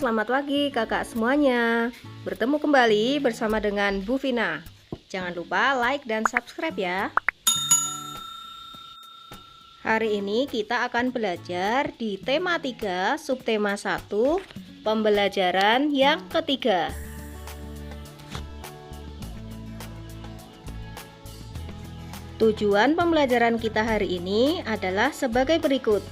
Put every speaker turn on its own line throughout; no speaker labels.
selamat pagi kakak semuanya. Bertemu kembali bersama dengan Bu Vina. Jangan lupa like dan subscribe ya. Hari ini kita akan belajar di tema 3, subtema 1, pembelajaran yang ketiga. Tujuan pembelajaran kita hari ini adalah sebagai berikut.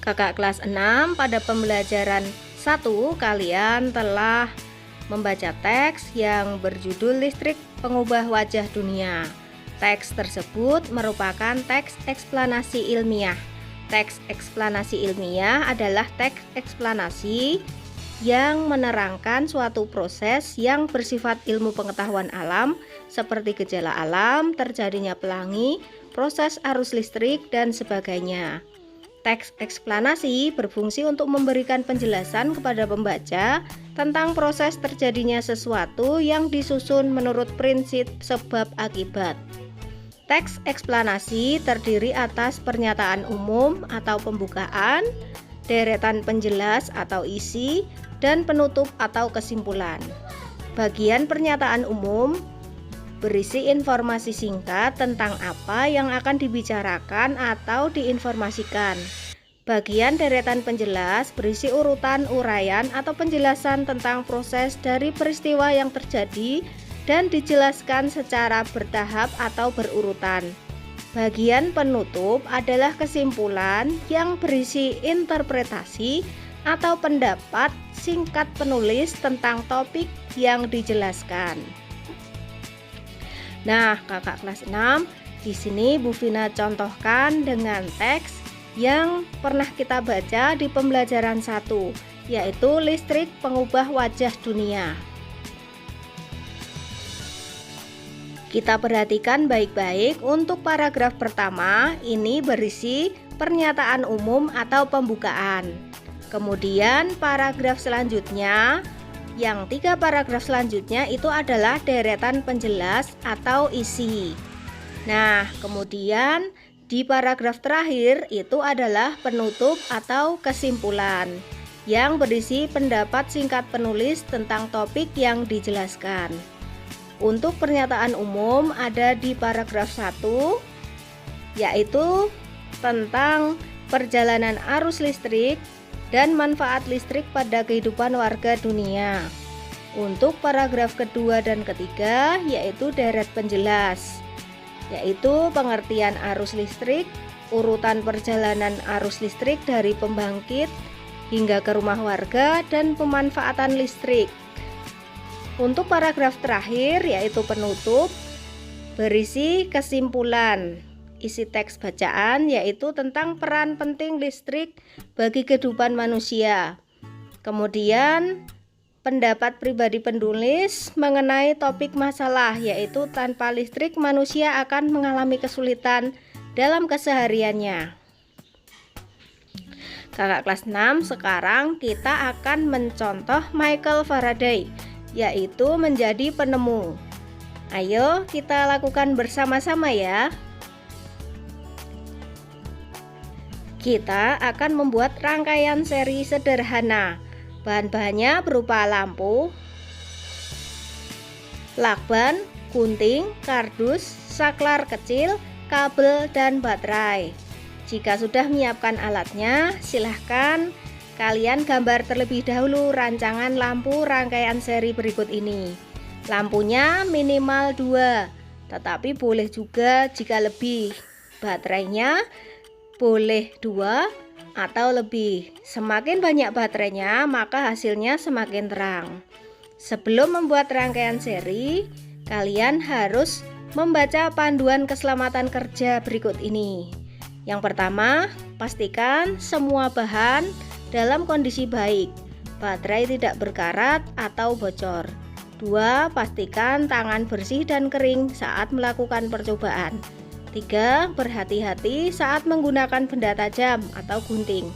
Kakak kelas 6 pada pembelajaran 1 kalian telah membaca teks yang berjudul Listrik Pengubah Wajah Dunia. Teks tersebut merupakan teks eksplanasi ilmiah. Teks eksplanasi ilmiah adalah teks eksplanasi yang menerangkan suatu proses yang bersifat ilmu pengetahuan alam seperti gejala alam, terjadinya pelangi, proses arus listrik, dan sebagainya. Teks eksplanasi berfungsi untuk memberikan penjelasan kepada pembaca tentang proses terjadinya sesuatu yang disusun menurut prinsip sebab akibat. Teks eksplanasi terdiri atas pernyataan umum atau pembukaan, deretan penjelas atau isi, dan penutup atau kesimpulan. Bagian pernyataan umum berisi informasi singkat tentang apa yang akan dibicarakan atau diinformasikan. Bagian deretan penjelas berisi urutan uraian atau penjelasan tentang proses dari peristiwa yang terjadi dan dijelaskan secara bertahap atau berurutan. Bagian penutup adalah kesimpulan yang berisi interpretasi atau pendapat singkat penulis tentang topik yang dijelaskan. Nah, kakak kelas 6, di sini Bu Vina contohkan dengan teks yang pernah kita baca di pembelajaran 1, yaitu Listrik Pengubah Wajah Dunia. Kita perhatikan baik-baik untuk paragraf pertama, ini berisi pernyataan umum atau pembukaan. Kemudian paragraf selanjutnya, yang 3 paragraf selanjutnya itu adalah deretan penjelas atau isi. Nah, kemudian di paragraf terakhir itu adalah penutup atau kesimpulan yang berisi pendapat singkat penulis tentang topik yang dijelaskan. Untuk pernyataan umum ada di paragraf 1, yaitu tentang perjalanan arus listrik dan manfaat listrik pada kehidupan warga dunia. Untuk paragraf kedua dan ketiga yaitu deret penjelas, yaitu pengertian arus listrik, urutan perjalanan arus listrik dari pembangkit hingga ke rumah warga, dan pemanfaatan listrik. Untuk paragraf terakhir yaitu penutup berisi kesimpulan. Isi teks bacaan yaitu tentang peran penting listrik bagi kehidupan manusia. Kemudian pendapat pribadi penulis mengenai topik masalah, yaitu tanpa listrik manusia akan mengalami kesulitan dalam kesehariannya. Kakak kelas 6, sekarang kita akan mencontoh Michael Faraday, yaitu menjadi penemu. Ayo kita lakukan bersama-sama ya. Kita akan membuat rangkaian seri sederhana. Bahan-bahannya berupa lampu, lakban, gunting, kardus, saklar kecil, kabel, dan baterai. Jika sudah menyiapkan alatnya, silahkan kalian gambar terlebih dahulu rancangan lampu rangkaian seri berikut ini. Lampunya minimal 2, tetapi boleh juga jika lebih. Baterainya boleh 2 atau lebih. Semakin banyak baterainya, maka hasilnya semakin terang. Sebelum membuat rangkaian seri, kalian harus membaca panduan keselamatan kerja berikut ini. Yang pertama, pastikan semua bahan dalam kondisi baik. Baterai tidak berkarat atau bocor. 2. Pastikan tangan bersih dan kering saat melakukan percobaan. 3. Berhati-hati saat menggunakan benda tajam atau gunting.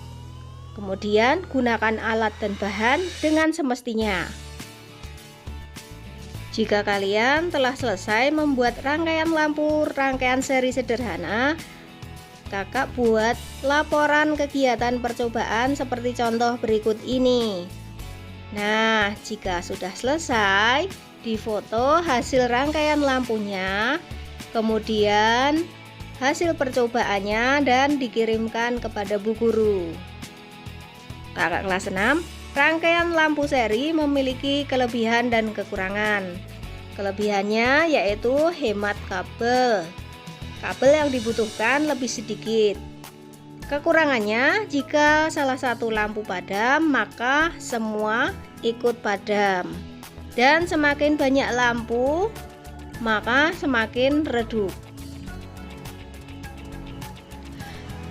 Kemudian gunakan alat dan bahan dengan semestinya. Jika kalian telah selesai membuat rangkaian lampu rangkaian seri sederhana, kakak buat laporan kegiatan percobaan seperti contoh berikut ini. Nah, jika sudah selesai, difoto hasil rangkaian lampunya, kemudian hasil percobaannya dan dikirimkan kepada bu guru. Kakak kelas 6, rangkaian lampu seri memiliki kelebihan dan kekurangan. Kelebihannya yaitu hemat kabel. Kabel yang dibutuhkan lebih sedikit. Kekurangannya, jika salah satu lampu padam, maka semua ikut padam. Dan semakin banyak lampu, maka semakin redup.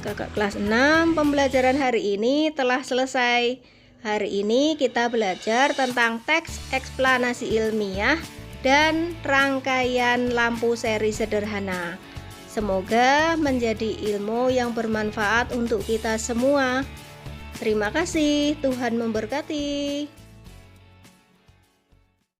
Kakak kelas 6, pembelajaran hari ini telah selesai. Hari ini kita belajar tentang teks eksplanasi ilmiah dan rangkaian lampu seri sederhana. Semoga menjadi ilmu yang bermanfaat untuk kita semua. Terima kasih, Tuhan memberkati.